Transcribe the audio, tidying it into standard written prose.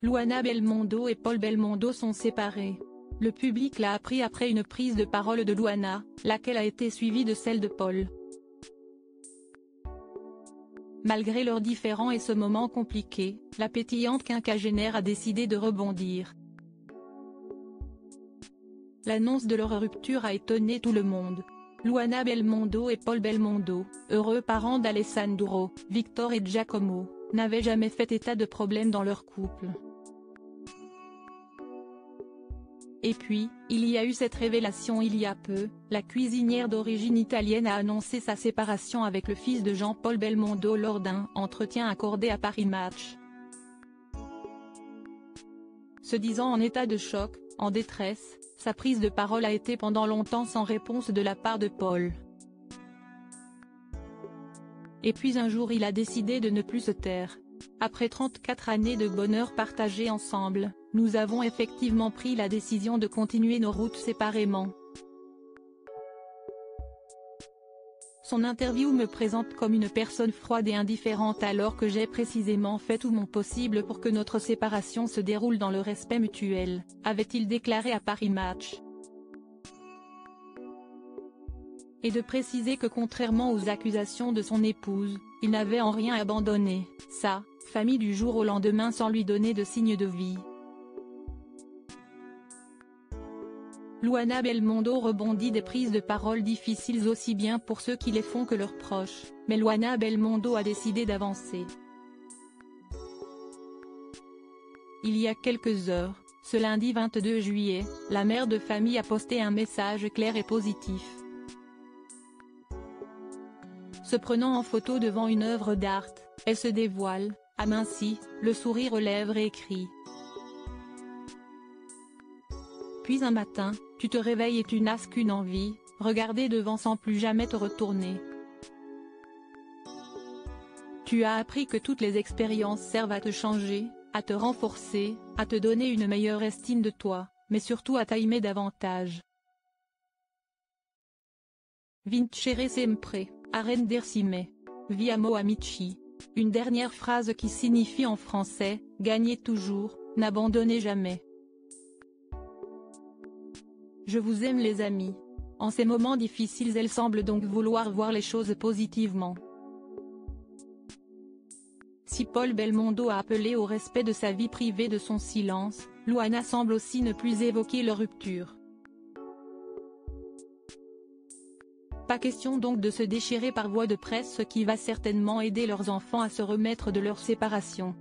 Luana Belmondo et Paul Belmondo sont séparés. Le public l'a appris après une prise de parole de Luana, laquelle a été suivie de celle de Paul. Malgré leurs différends et ce moment compliqué, la pétillante quinquagénaire a décidé de rebondir. L'annonce de leur rupture a étonné tout le monde. Luana Belmondo et Paul Belmondo, heureux parents d'Alessandro, Victor et Giacomo, n'avaient jamais fait état de problème dans leur couple. Et puis, il y a eu cette révélation il y a peu, la cuisinière d'origine italienne a annoncé sa séparation avec le fils de Jean-Paul Belmondo lors d'un entretien accordé à Paris Match. Se disant en état de choc, en détresse, sa prise de parole a été pendant longtemps sans réponse de la part de Paul. Et puis un jour il a décidé de ne plus se taire. Après 34 années de bonheur partagé ensemble, nous avons effectivement pris la décision de continuer nos routes séparément. Son interview me présente comme une personne froide et indifférente alors que j'ai précisément fait tout mon possible pour que notre séparation se déroule dans le respect mutuel, avait-il déclaré à Paris Match. Et de préciser que contrairement aux accusations de son épouse, il n'avait en rien abandonné sa famille du jour au lendemain sans lui donner de signe de vie. Luana Belmondo rebondit des prises de parole difficiles aussi bien pour ceux qui les font que leurs proches, mais Luana Belmondo a décidé d'avancer. Il y a quelques heures, ce lundi 22 juillet, la mère de famille a posté un message clair et positif. Se prenant en photo devant une œuvre d'art, elle se dévoile, amincie, le sourire aux lèvres et écrit. Puis un matin, tu te réveilles et tu n'as qu'une envie, regarder devant sans plus jamais te retourner. Tu as appris que toutes les expériences servent à te changer, à te renforcer, à te donner une meilleure estime de toi, mais surtout à t'aimer davantage. Vincere sempre, a rendersi me. Vi amo amici. Une dernière phrase qui signifie en français, gagner toujours, n'abandonnez jamais. Je vous aime les amis. En ces moments difficiles elle semble donc vouloir voir les choses positivement. Si Paul Belmondo a appelé au respect de sa vie privée de son silence, Luana semble aussi ne plus évoquer leur rupture. Pas question donc de se déchirer par voie de presse, ce qui va certainement aider leurs enfants à se remettre de leur séparation.